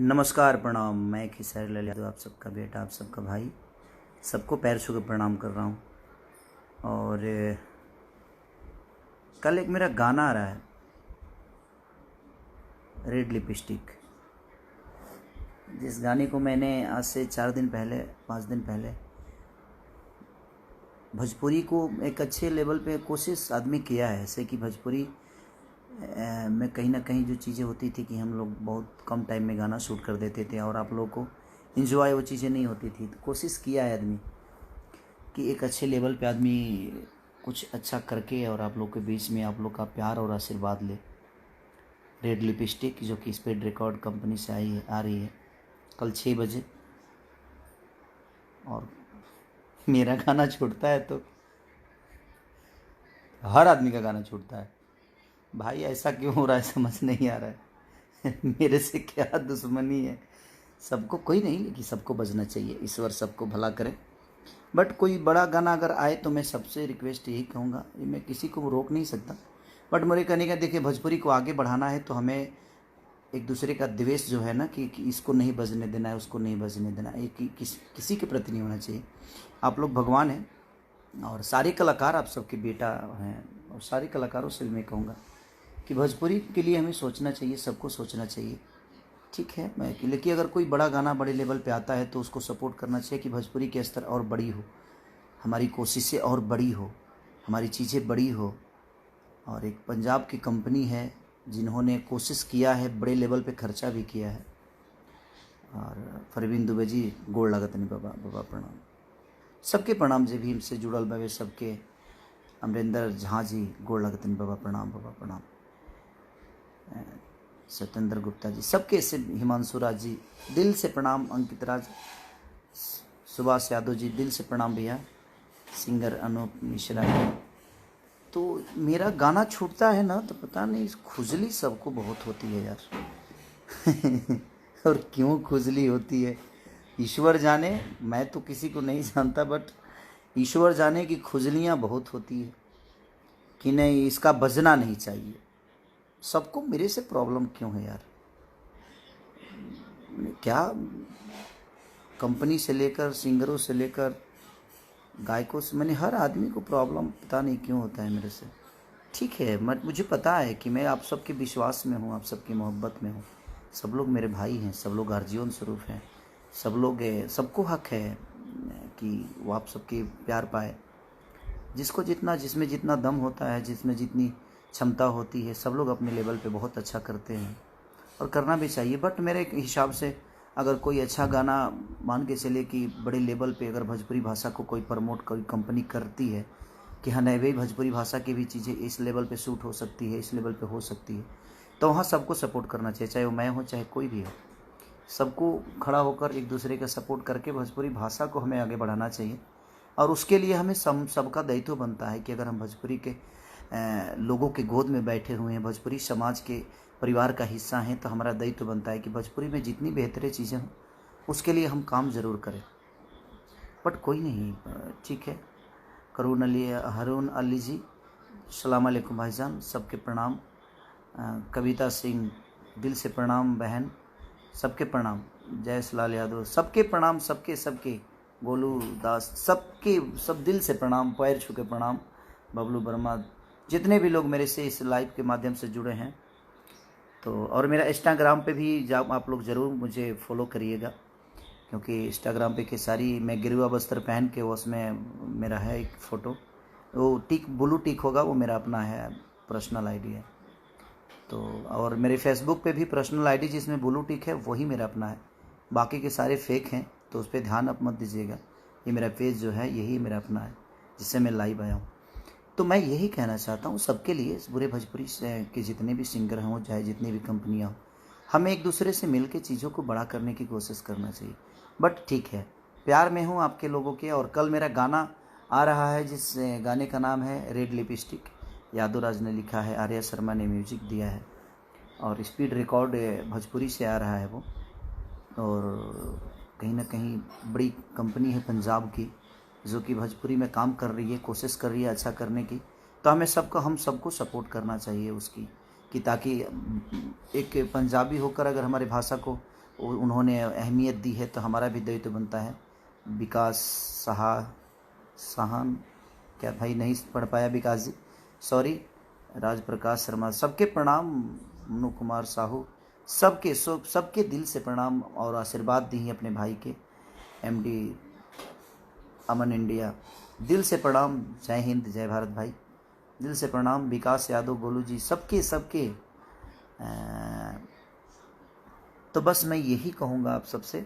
नमस्कार, प्रणाम। मैं खेसारी लाल यादव, आप सबका बेटा, आप सबका भाई, सबको पैर छू के प्रणाम कर रहा हूँ। और कल एक मेरा गाना आ रहा है, रेड लिपस्टिक, जिस गाने को मैंने आज से 4 दिन पहले 5 दिन पहले भोजपुरी को एक अच्छे लेवल पे कोशिश आदमी किया है। ऐसे कि भोजपुरी में कहीं ना कहीं जो चीज़ें होती थी कि हम लोग बहुत कम टाइम में गाना शूट कर देते थे और आप लोगों को इन्जॉय वो चीज़ें नहीं होती थी। तो कोशिश किया है आदमी कि एक अच्छे लेवल पे आदमी कुछ अच्छा करके और आप लोग के बीच में आप लोग का प्यार और आशीर्वाद ले। रेड लिपस्टिक जो कि स्पीड रिकॉर्ड कंपनी से आ रही है कल 6 बजे। और मेरा गाना छूटता है तो हर आदमी का गाना छूटता है। भाई ऐसा क्यों हो रहा है समझ नहीं आ रहा है। मेरे से क्या दुश्मनी है। सबको कोई नहीं, लेकिन सबको बजना चाहिए। ईश्वर सबको भला करे। बट कोई बड़ा गाना अगर आए तो मैं सबसे रिक्वेस्ट यही कहूँगा, मैं किसी को रोक नहीं सकता, बट मेरे कहने का देखिए, भोजपुरी को आगे बढ़ाना है तो हमें एक दूसरे का द्वेष जो है ना कि इसको नहीं बजने देना है, उसको नहीं बजने देना है, किसी के प्रति नहीं होना चाहिए। आप लोग भगवान हैं और सारे कलाकार आप सबके बेटा हैं। और सारे कलाकारों से मैं कहूँगा कि भोजपुरी के लिए हमें सोचना चाहिए, सबको सोचना चाहिए। ठीक है, लेकिन अगर कोई बड़ा गाना बड़े लेवल पे आता है तो उसको सपोर्ट करना चाहिए कि भोजपुरी के स्तर और बड़ी हो, हमारी कोशिशें और बड़ी हो, हमारी चीज़ें बड़ी हो। और एक पंजाब की कंपनी है जिन्होंने कोशिश किया है, बड़े लेवल पे खर्चा भी किया है। और परवीन दुबे जी गोड़ लागत नहीं बाबा, बाबा प्रणाम। सबके प्रणाम जे भी हमसे जुड़ल बाबे, सबके। अमरिंदर झा जी गोड़ लागत नहीं बाबा, प्रणाम बाबा प्रणाम। सत्येंद्र गुप्ता जी, सबके से, हिमांशु राज जी दिल से प्रणाम। अंकित राज, सुभाष यादव जी दिल से प्रणाम भैया। सिंगर अनूप मिश्रा जी। तो मेरा गाना छूटता है ना तो पता नहीं खुजली सबको बहुत होती है यार। और क्यों खुजली होती है ईश्वर जाने, मैं तो किसी को नहीं जानता, बट ईश्वर जाने की खुजलियाँ बहुत होती है कि नहीं इसका बजना नहीं चाहिए। सबको मेरे से प्रॉब्लम क्यों है यार? क्या कंपनी से लेकर सिंगरों से लेकर गायकों से, मैंने हर आदमी को प्रॉब्लम पता नहीं क्यों होता है मेरे से। ठीक है, मुझे पता है कि मैं आप सबके विश्वास में हूँ, आप सबकी मोहब्बत में हूँ। सब लोग मेरे भाई हैं, सब लोग अर्जुन स्वरूप हैं, सब लोग, सबको हक है कि वो आप सबके प्यार पाए। जिसको जितना, जिसमें जितना दम होता है, जिसमें जितनी क्षमता होती है, सब लोग अपने लेवल पे बहुत अच्छा करते हैं और करना भी चाहिए। बट मेरे हिसाब से अगर कोई अच्छा गाना मान के चले कि बड़े लेवल पे अगर भोजपुरी भाषा को कोई प्रमोट कोई कंपनी करती है कि हाँ नहीं भाई भोजपुरी भाषा की भी चीज़ें इस लेवल पे शूट हो सकती है, इस लेवल पे हो सकती है, तो वहाँ सबको सपोर्ट करना चाहिए, चाहे वो मैं हो चाहे कोई भी हो। सबको खड़ा होकर एक दूसरे का सपोर्ट करके भोजपुरी भाषा को हमें आगे बढ़ाना चाहिए। और उसके लिए हमें सबका दायित्व बनता है कि अगर हम भोजपुरी के लोगों के गोद में बैठे हुए हैं, भोजपुरी समाज के परिवार का हिस्सा हैं, तो हमारा दायित्व बनता है कि भोजपुरी में जितनी बेहतरीन चीज़ें हों उसके लिए हम काम ज़रूर करें। बट कोई नहीं, ठीक है। हरून अली जी, अस्सलाम वालेकुम भाईजान, सबके प्रणाम। कविता सिंह दिल से प्रणाम बहन, सबके प्रणाम। जयेश लाल यादव सबके प्रणाम, सबके गोलू दास सबके सब दिल से प्रणाम, पैर छू के प्रणाम। बबलू वर्मा, जितने भी लोग मेरे से इस लाइव के माध्यम से जुड़े हैं, तो और मेरा इंस्टाग्राम पे भी आप लोग ज़रूर मुझे फॉलो करिएगा, क्योंकि इंस्टाग्राम पे सारी मैं गिरुआ वस्त्र पहन के उसमें मेरा है एक फ़ोटो, वो टिक ब्लू टिक होगा, वो मेरा अपना है, पर्सनल आईडी है। तो और मेरे फेसबुक पे भी पर्सनल आईडी जिसमें ब्लू टिक है वही मेरा अपना है, बाकी के सारे फेक हैं, तो उस पर ध्यान आप मत दीजिएगा। ये मेरा पेज जो है यही मेरा अपना है जिससे मैं लाइव आया हूँ। तो मैं यही कहना चाहता हूँ सबके लिए, पूरे भोजपुरी के जितने भी सिंगर हों चाहे जितनी भी कंपनियाँ हों, हमें एक दूसरे से मिल के चीज़ों को बड़ा करने की कोशिश करना चाहिए। बट ठीक है, प्यार में हूँ आपके लोगों के। और कल मेरा गाना आ रहा है जिस गाने का नाम है रेड लिपस्टिक, यादव राज ने लिखा है, आर्या शर्मा ने म्यूजिक दिया है और स्पीड रिकॉर्ड भोजपुरी से आ रहा है वो। और कहीं ना कहीं बड़ी कंपनी है पंजाब की जो कि भोजपुरी में काम कर रही है, कोशिश कर रही है अच्छा करने की। तो हम सबको सपोर्ट करना चाहिए उसकी, कि ताकि एक पंजाबी होकर अगर हमारे भाषा को उन्होंने अहमियत दी है, तो हमारा भी दायित्व बनता है। विकास साहन, क्या भाई नहीं पढ़ पाया विकास जी, सॉरी। राज प्रकाश शर्मा, सबके प्रणाम। मनु कुमार साहू, सबके दिल से प्रणाम और आशीर्वाद दी अपने भाई के। एमडी अमन इंडिया, दिल से प्रणाम। जय हिंद, जय भारत भाई, दिल से प्रणाम। विकास यादव, गोलू जी, सबके तो बस मैं यही कहूँगा आप सबसे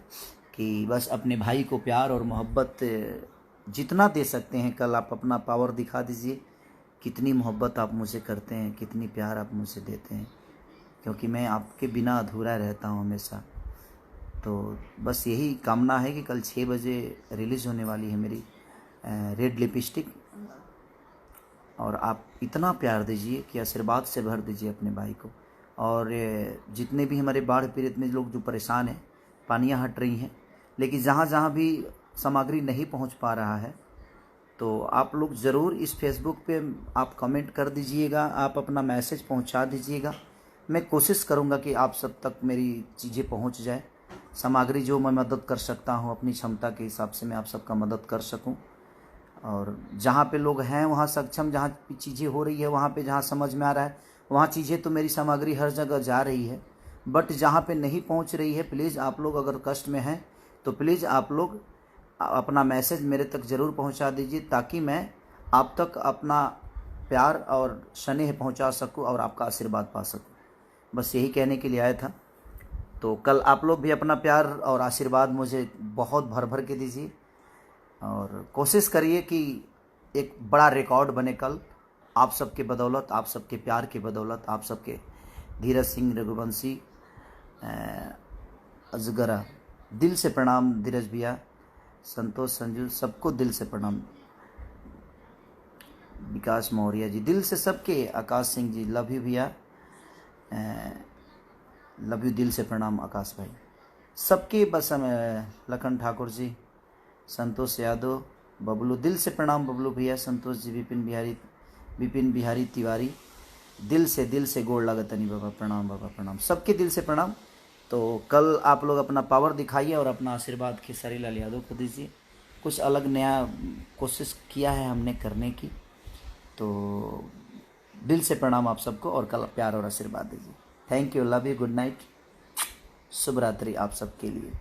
कि बस अपने भाई को प्यार और मोहब्बत जितना दे सकते हैं, कल आप अपना पावर दिखा दीजिए, कितनी मोहब्बत आप मुझे करते हैं, कितनी प्यार आप मुझे देते हैं, क्योंकि मैं आपके बिना अधूरा रहता हूँ हमेशा। तो बस यही कामना है कि कल 6 बजे रिलीज़ होने वाली है मेरी रेड लिपस्टिक, और आप इतना प्यार दीजिए कि आशीर्वाद से भर दीजिए अपने भाई को। और जितने भी हमारे बाढ़ पीड़ित में लोग जो परेशान हैं, पानियाँ हट रही हैं, लेकिन जहाँ जहाँ भी सामग्री नहीं पहुँच पा रहा है, तो आप लोग ज़रूर इस फेसबुक पे आप कमेंट कर दीजिएगा, आप अपना मैसेज पहुँचा दीजिएगा। मैं कोशिश करूँगा कि आप सब तक मेरी चीज़ें पहुँच जाए। सामग्री जो मैं मदद कर सकता हूँ अपनी क्षमता के हिसाब से मैं आप सबका मदद कर सकूँ। और जहाँ पे लोग हैं वहाँ सक्षम, जहाँ चीज़ें हो रही है वहाँ पे, जहाँ समझ में आ रहा है वहाँ चीज़ें, तो मेरी सामग्री हर जगह जा रही है। बट जहाँ पे नहीं पहुँच रही है, प्लीज़ आप लोग अगर कष्ट में हैं तो प्लीज़ आप लोग अपना मैसेज मेरे तक ज़रूर पहुँचा दीजिए, ताकि मैं आप तक अपना प्यार और स्नेह पहुँचा सकूँ और आपका आशीर्वाद पा सकूँ। बस यही कहने के लिए आया था। तो कल आप लोग भी अपना प्यार और आशीर्वाद मुझे बहुत भर भर के दीजिए, और कोशिश करिए कि एक बड़ा रिकॉर्ड बने कल, आप सबके बदौलत, आप सबके प्यार की बदौलत, आप सबके। धीरज सिंह रघुवंशी, अजगरा, दिल से प्रणाम धीरज भैया। संतोष संजू, सबको दिल से प्रणाम। विकास मौर्य जी, दिल से सबके। आकाश सिंह जी, लव यू भैया, लव यू, दिल से प्रणाम आकाश भाई, सबके। बस लखन ठाकुर जी, संतोष यादव, बबलू, दिल से प्रणाम बबलू भैया। संतोष जी, विपिन बिहारी तिवारी, दिल से गोड़ लगतनी बाबा, प्रणाम बाबा, प्रणाम, सबके दिल से प्रणाम। तो कल आप लोग अपना पावर दिखाइए और अपना आशीर्वाद खेसारी लाल यादव को दीजिए। कुछ अलग नया कोशिश किया है हमने करने की, तो दिल से प्रणाम आप सबको, और कल प्यार और आशीर्वाद दीजिए। Thank you, love you, good night, शुभ रात्रि आप सबके लिए।